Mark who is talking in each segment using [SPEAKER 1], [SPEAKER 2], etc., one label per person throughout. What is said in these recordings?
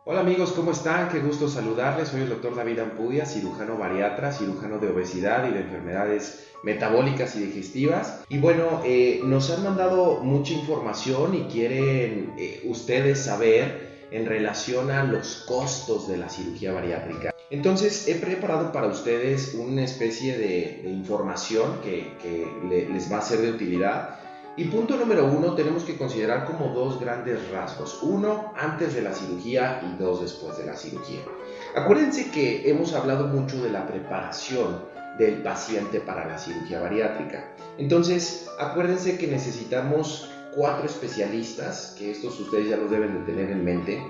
[SPEAKER 1] Hola amigos, ¿cómo están? Qué gusto saludarles. Soy el doctor David Ampudia, cirujano bariatra, cirujano de obesidad y de enfermedades metabólicas y digestivas. Y bueno, nos han mandado mucha información y quieren ustedes saber en relación a los costos de la cirugía bariátrica. Entonces he preparado para ustedes una especie de información que les va a ser de utilidad. Y punto número uno, tenemos que considerar como dos grandes rasgos. Uno, antes de la cirugía y dos, después de la cirugía. Acuérdense que hemos hablado mucho de la preparación del paciente para la cirugía bariátrica. Entonces, acuérdense que necesitamos 4 especialistas, que estos ustedes ya los deben de tener en mente.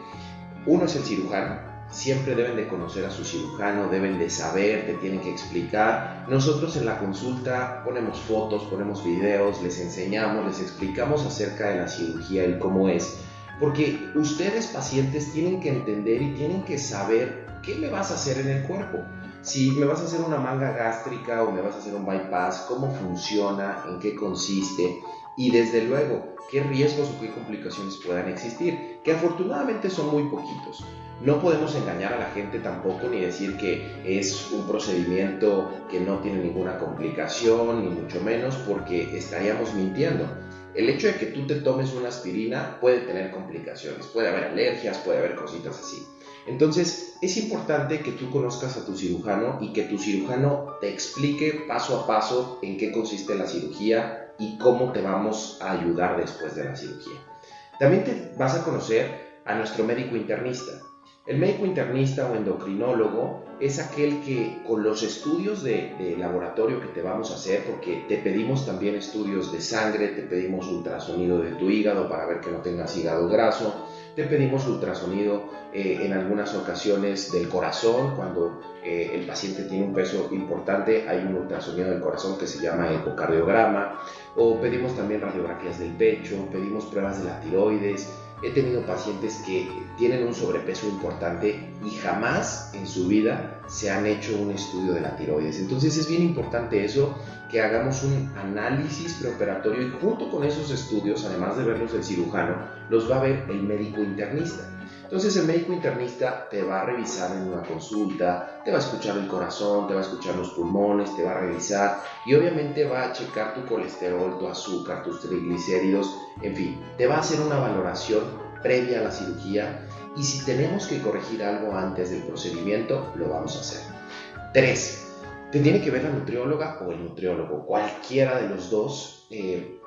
[SPEAKER 1] Uno es el cirujano. Siempre deben de conocer a su cirujano, deben de saber, te tienen que explicar. Nosotros en la consulta ponemos fotos, ponemos videos, les enseñamos, les explicamos acerca de la cirugía y cómo es. Porque ustedes pacientes tienen que entender y tienen que saber qué me vas a hacer en el cuerpo. Si me vas a hacer una manga gástrica o me vas a hacer un bypass, cómo funciona, en qué consiste y desde luego qué riesgos o qué complicaciones puedan existir, que afortunadamente son muy poquitos. No podemos engañar a la gente tampoco ni decir que es un procedimiento que no tiene ninguna complicación, ni mucho menos, porque estaríamos mintiendo. El hecho de que tú te tomes una aspirina puede tener complicaciones, puede haber alergias, puede haber cositas así. Entonces es importante que tú conozcas a tu cirujano y que tu cirujano te explique paso a paso en qué consiste la cirugía y cómo te vamos a ayudar después de la cirugía. También te vas a conocer a nuestro médico internista. El médico internista o endocrinólogo es aquel que con los estudios de laboratorio que te vamos a hacer, porque te pedimos también estudios de sangre, te pedimos ultrasonido de tu hígado para ver que no tengas hígado graso, te pedimos ultrasonido en algunas ocasiones del corazón, cuando el paciente tiene un peso importante, hay un ultrasonido del corazón que se llama ecocardiograma, o pedimos también radiografías del pecho, pedimos pruebas de la tiroides. He tenido pacientes que tienen un sobrepeso importante y jamás en su vida se han hecho un estudio de la tiroides. Entonces es bien importante eso, que hagamos un análisis preoperatorio y junto con esos estudios, además de verlos el cirujano, los va a ver el médico internista. Entonces el médico internista te va a revisar en una consulta, te va a escuchar el corazón, te va a escuchar los pulmones, te va a revisar y obviamente va a checar tu colesterol, tu azúcar, tus triglicéridos, en fin, te va a hacer una valoración previa a la cirugía y si tenemos que corregir algo antes del procedimiento, lo vamos a hacer. 3. Te tiene que ver la nutrióloga o el nutriólogo, cualquiera de los dos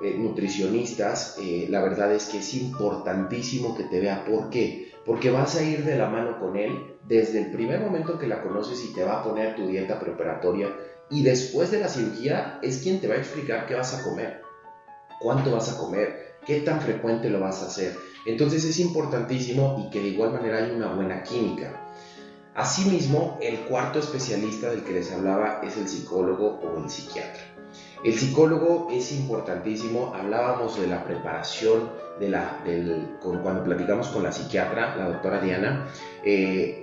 [SPEAKER 1] nutricionistas. La verdad es que es importantísimo que te vea. ¿Por qué? Porque vas a ir de la mano con él desde el primer momento que la conoces y te va a poner tu dieta preoperatoria y después de la cirugía es quien te va a explicar qué vas a comer, cuánto vas a comer, qué tan frecuente lo vas a hacer. Entonces es importantísimo y que de igual manera hay una buena química. Asimismo, el cuarto especialista del que les hablaba es el psicólogo o el psiquiatra. El psicólogo es importantísimo. Hablábamos de la preparación cuando platicamos con la psiquiatra, la doctora Diana.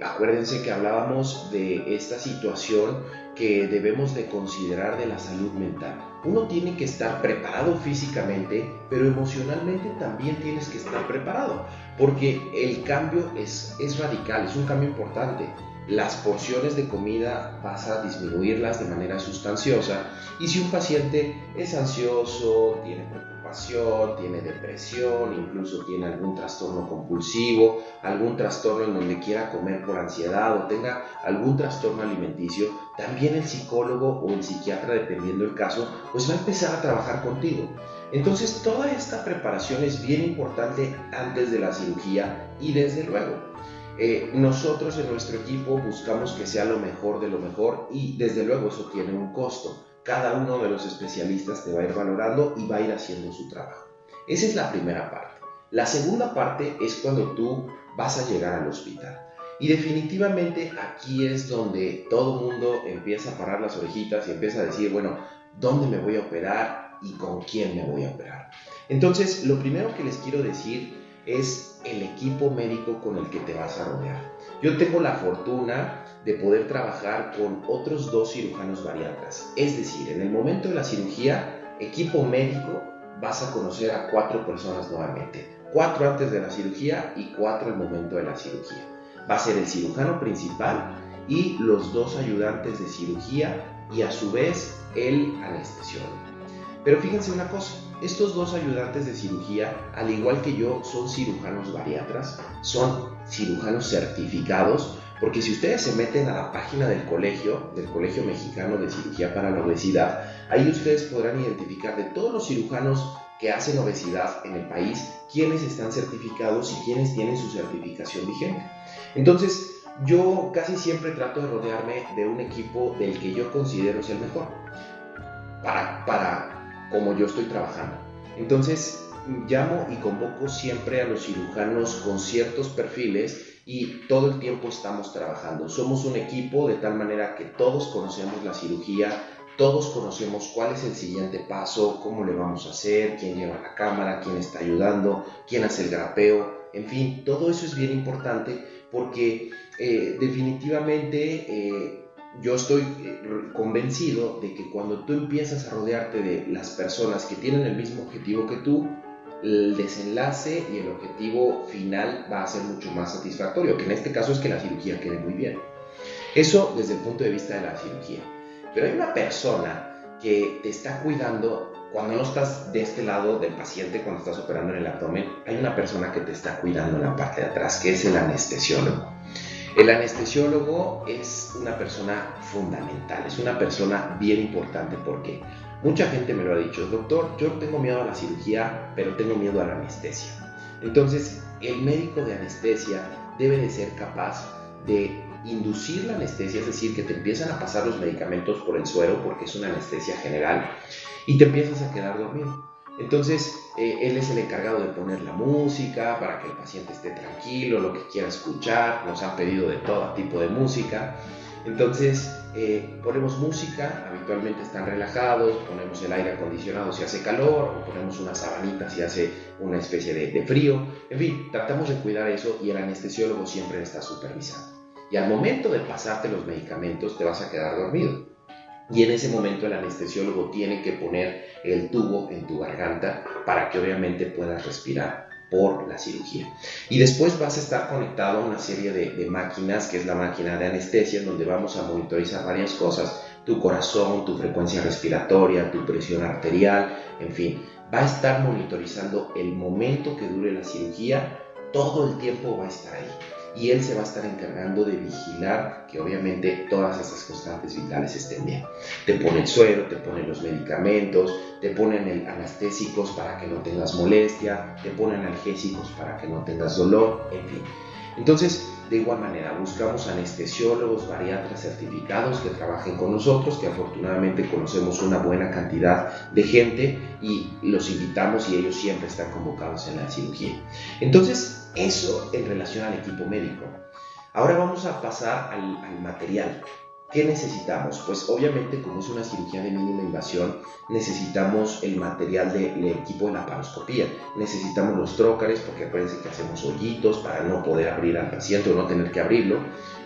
[SPEAKER 1] Acuérdense que hablábamos de esta situación que debemos de considerar de la salud mental. Uno tiene que estar preparado físicamente, pero emocionalmente también tienes que estar preparado, porque el cambio es radical, es un cambio importante. Las porciones de comida vas a disminuirlas de manera sustanciosa y si un paciente es ansioso, tiene preocupación, tiene depresión, incluso tiene algún trastorno compulsivo, algún trastorno en donde quiera comer por ansiedad o tenga algún trastorno alimenticio, también el psicólogo o el psiquiatra, dependiendo del caso, pues va a empezar a trabajar contigo. Entonces toda esta preparación es bien importante antes de la cirugía y desde luego nosotros en nuestro equipo buscamos que sea lo mejor de lo mejor y desde luego eso tiene un costo. Cada uno de los especialistas te va a ir valorando y va a ir haciendo su trabajo. Esa es la primera parte. La segunda parte es cuando tú vas a llegar al hospital. Y definitivamente aquí es donde todo el mundo empieza a parar las orejitas y empieza a decir, bueno, ¿dónde me voy a operar y con quién me voy a operar? Entonces, lo primero que les quiero decir es el equipo médico con el que te vas a rodear. Yo tengo la fortuna de poder trabajar con otros 2 cirujanos bariatras. Es decir, en el momento de la cirugía, equipo médico, vas a conocer a 4 personas nuevamente. 4 antes de la cirugía y 4 al momento de la cirugía. Va a ser el cirujano principal y los 2 ayudantes de cirugía y a su vez el anestesiólogo. Pero fíjense una cosa, estos 2 ayudantes de cirugía, al igual que yo, son cirujanos bariatras, son cirujanos certificados, porque si ustedes se meten a la página del Colegio Mexicano de Cirugía para la Obesidad, ahí ustedes podrán identificar de todos los cirujanos que hacen obesidad en el país, quiénes están certificados y quiénes tienen su certificación vigente. Entonces, yo casi siempre trato de rodearme de un equipo del que yo considero es el mejor para como yo estoy trabajando. Entonces, llamo y convoco siempre a los cirujanos con ciertos perfiles y todo el tiempo estamos trabajando. Somos un equipo de tal manera que todos conocemos la cirugía, todos conocemos cuál es el siguiente paso, cómo le vamos a hacer, quién lleva la cámara, quién está ayudando, quién hace el grapeo, en fin, todo eso es bien importante porque definitivamente yo estoy convencido de que cuando tú empiezas a rodearte de las personas que tienen el mismo objetivo que tú, el desenlace y el objetivo final va a ser mucho más satisfactorio, que en este caso es que la cirugía quede muy bien. Eso desde el punto de vista de la cirugía. Pero hay una persona que te está cuidando cuando no estás de este lado del paciente, cuando estás operando en el abdomen, hay una persona que te está cuidando en la parte de atrás, que es el anestesiólogo. El anestesiólogo es una persona fundamental, es una persona bien importante porque mucha gente me lo ha dicho, doctor, yo no tengo miedo a la cirugía, pero tengo miedo a la anestesia. Entonces, el médico de anestesia debe de ser capaz de inducir la anestesia, es decir, que te empiezan a pasar los medicamentos por el suero, porque es una anestesia general, y te empiezas a quedar dormido. Entonces, él es el encargado de poner la música para que el paciente esté tranquilo, lo que quiera escuchar. Nos han pedido de todo tipo de música. Entonces, ponemos música, habitualmente están relajados, ponemos el aire acondicionado si hace calor, o ponemos una sabanita si hace una especie de frío. En fin, tratamos de cuidar eso y el anestesiólogo siempre está supervisando. Y al momento de pasarte los medicamentos, te vas a quedar dormido. Y en ese momento el anestesiólogo tiene que poner el tubo en tu garganta para que obviamente puedas respirar por la cirugía. Y después vas a estar conectado a una serie de máquinas, que es la máquina de anestesia, en donde vamos a monitorizar varias cosas: tu corazón, tu frecuencia respiratoria, tu presión arterial, en fin. Va a estar monitorizando el momento que dure la cirugía, todo el tiempo va a estar ahí. Y él se va a estar encargando de vigilar que obviamente todas estas constantes vitales estén bien. Te pone el suero, te pone los medicamentos, te ponen anestésicos para que no tengas molestia, te ponen analgésicos para que no tengas dolor, en fin. Entonces, de igual manera, buscamos anestesiólogos bariatras certificados que trabajen con nosotros, que afortunadamente conocemos una buena cantidad de gente y los invitamos y ellos siempre están convocados en la cirugía. Entonces, eso en relación al equipo médico. Ahora vamos a pasar al material. ¿Qué necesitamos? Pues obviamente, como es una cirugía de mínima invasión, necesitamos el material del equipo de laparoscopía. Necesitamos los trócares, porque acuérdense que hacemos hoyitos para no poder abrir al paciente o no tener que abrirlo.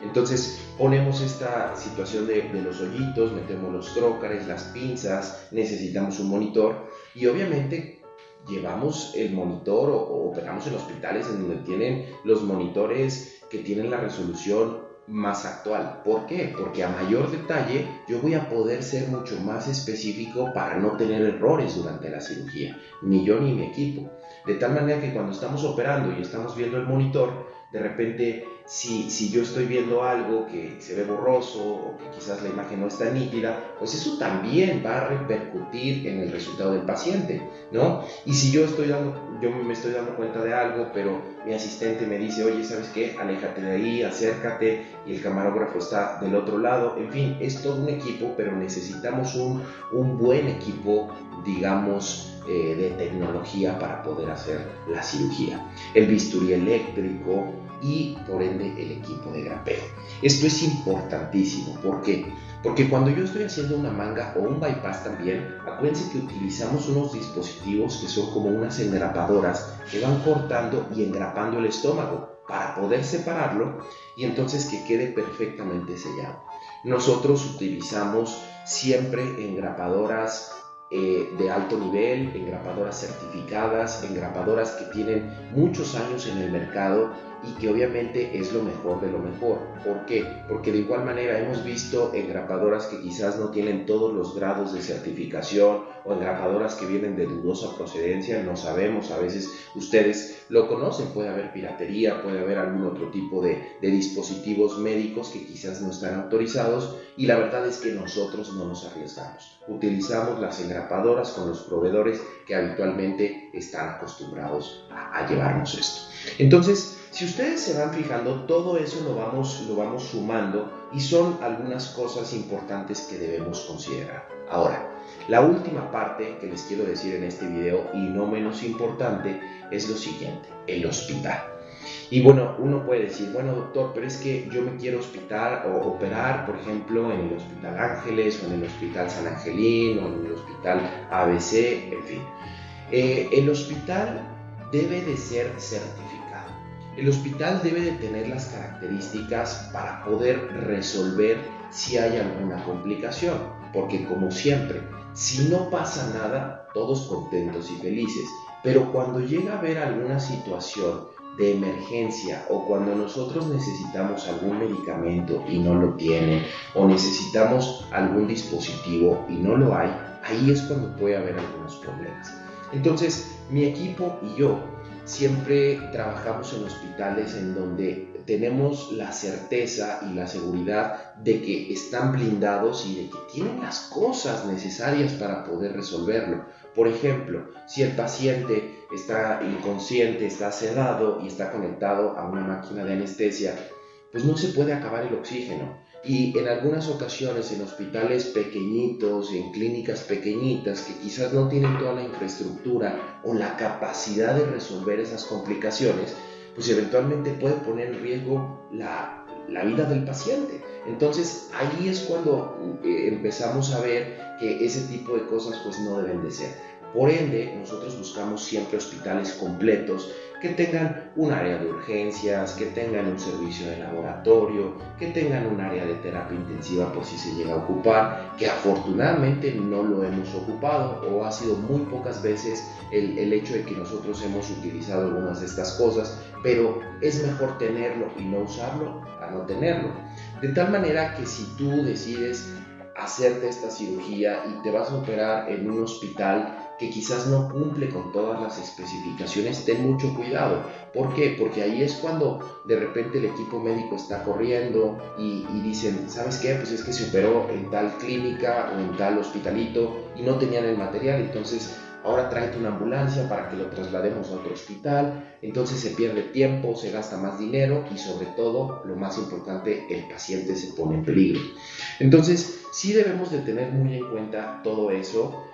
[SPEAKER 1] Entonces ponemos esta situación de los hoyitos, metemos los trócares, las pinzas, necesitamos un monitor y obviamente llevamos el monitor o operamos en hospitales en donde tienen los monitores que tienen la resolución más actual. ¿Por qué? Porque a mayor detalle yo voy a poder ser mucho más específico para no tener errores durante la cirugía, ni yo ni mi equipo. De tal manera que cuando estamos operando y estamos viendo el monitor, de repente si yo estoy viendo algo que se ve borroso o que quizás la imagen no está nítida, pues eso también va a repercutir en el resultado del paciente, ¿no? Y si yo me estoy dando cuenta de algo, pero mi asistente me dice, oye, ¿sabes qué? Aléjate de ahí, acércate, y el camarógrafo está del otro lado. En fin, es todo un equipo, pero necesitamos un buen equipo, digamos, de tecnología para poder hacer la cirugía. El bisturí eléctrico y, por ende, el equipo de grapeo. Esto es importantísimo. ¿Por qué? Porque cuando yo estoy haciendo una manga o un bypass también, acuérdense que utilizamos unos dispositivos que son como unas engrapadoras que van cortando y engrapando el estómago para poder separarlo y entonces que quede perfectamente sellado. Nosotros utilizamos siempre engrapadoras de alto nivel, engrapadoras certificadas, engrapadoras que tienen muchos años en el mercado y que obviamente es lo mejor de lo mejor. ¿Por qué? Porque de igual manera hemos visto engrapadoras que quizás no tienen todos los grados de certificación o engrapadoras que vienen de dudosa procedencia, no sabemos, a veces ustedes lo conocen, puede haber piratería, puede haber algún otro tipo de dispositivos médicos que quizás no están autorizados, y la verdad es que nosotros no nos arriesgamos. Utilizamos las engrapadoras con los proveedores que habitualmente están acostumbrados a llevarnos esto. Entonces, si ustedes se van fijando, todo eso lo vamos sumando y son algunas cosas importantes que debemos considerar. Ahora, la última parte que les quiero decir en este video, y no menos importante, es lo siguiente: el hospital. Y bueno, uno puede decir, bueno doctor, pero es que yo me quiero operar, por ejemplo, en el Hospital Ángeles, o en el Hospital San Angelín, o en el Hospital ABC, en fin. El hospital debe de ser certificado. El hospital debe de tener las características para poder resolver si hay alguna complicación, porque como siempre, si no pasa nada, todos contentos y felices, pero cuando llega a haber alguna situación de emergencia, o cuando nosotros necesitamos algún medicamento y no lo tienen, o necesitamos algún dispositivo y no lo hay, ahí es cuando puede haber algunos problemas. Entonces, mi equipo y yo siempre trabajamos en hospitales en donde tenemos la certeza y la seguridad de que están blindados y de que tienen las cosas necesarias para poder resolverlo. Por ejemplo, si el paciente está inconsciente, está sedado y está conectado a una máquina de anestesia, pues no se puede acabar el oxígeno. Y en algunas ocasiones en hospitales pequeñitos, en clínicas pequeñitas que quizás no tienen toda la infraestructura o la capacidad de resolver esas complicaciones, pues eventualmente puede poner en riesgo la vida del paciente. Entonces ahí es cuando empezamos a ver que ese tipo de cosas pues no deben de ser. Por ende, nosotros buscamos siempre hospitales completos que tengan un área de urgencias, que tengan un servicio de laboratorio, que tengan un área de terapia intensiva por si se llega a ocupar, que afortunadamente no lo hemos ocupado, o ha sido muy pocas veces el hecho de que nosotros hemos utilizado algunas de estas cosas, pero es mejor tenerlo y no usarlo a no tenerlo. De tal manera que si tú decides hacerte esta cirugía y te vas a operar en un hospital que quizás no cumple con todas las especificaciones, ten mucho cuidado. ¿Por qué? Porque ahí es cuando de repente el equipo médico está corriendo y dicen, ¿sabes qué? Pues es que se operó en tal clínica o en tal hospitalito y no tenían el material, entonces ahora tráete una ambulancia para que lo traslademos a otro hospital. Entonces se pierde tiempo, se gasta más dinero y sobre todo, lo más importante, el paciente se pone en peligro. Entonces sí debemos de tener muy en cuenta todo eso.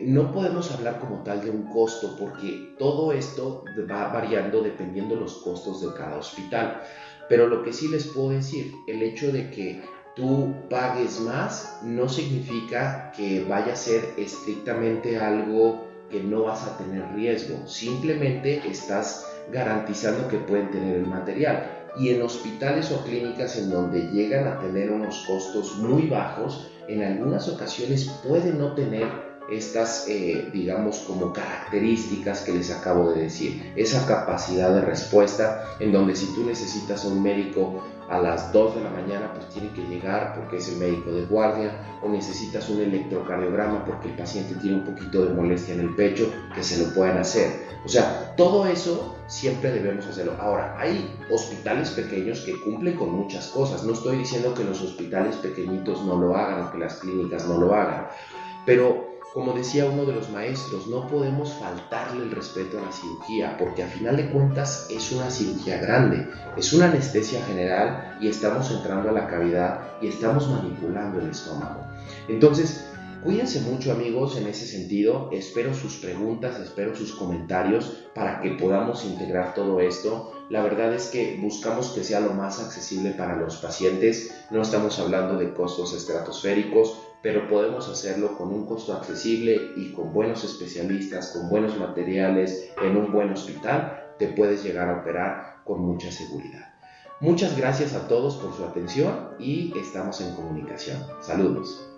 [SPEAKER 1] No podemos hablar como tal de un costo, porque todo esto va variando dependiendo de los costos de cada hospital. Pero lo que sí les puedo decir, el hecho de que tú pagues más no significa que vaya a ser estrictamente algo que no vas a tener riesgo. Simplemente estás garantizando que pueden tener el material. Y en hospitales o clínicas en donde llegan a tener unos costos muy bajos, en algunas ocasiones pueden no tener estas, digamos, como características que les acabo de decir, esa capacidad de respuesta en donde si tú necesitas a un médico a las 2 de la mañana, pues tiene que llegar porque es el médico de guardia, o necesitas un electrocardiograma porque el paciente tiene un poquito de molestia en el pecho, que se lo puedan hacer. O sea, todo eso siempre debemos hacerlo. Ahora, hay hospitales pequeños que cumplen con muchas cosas. No estoy diciendo que los hospitales pequeñitos no lo hagan o que las clínicas no lo hagan, pero como decía uno de los maestros, no podemos faltarle el respeto a la cirugía, porque a final de cuentas es una cirugía grande, es una anestesia general y estamos entrando a la cavidad y estamos manipulando el estómago. Entonces, cuídense mucho, amigos, en ese sentido. Espero sus preguntas, espero sus comentarios para que podamos integrar todo esto. La verdad es que buscamos que sea lo más accesible para los pacientes. No estamos hablando de costos estratosféricos, pero podemos hacerlo con un costo accesible y con buenos especialistas, con buenos materiales, en un buen hospital. Te puedes llegar a operar con mucha seguridad. Muchas gracias a todos por su atención y estamos en comunicación. Saludos.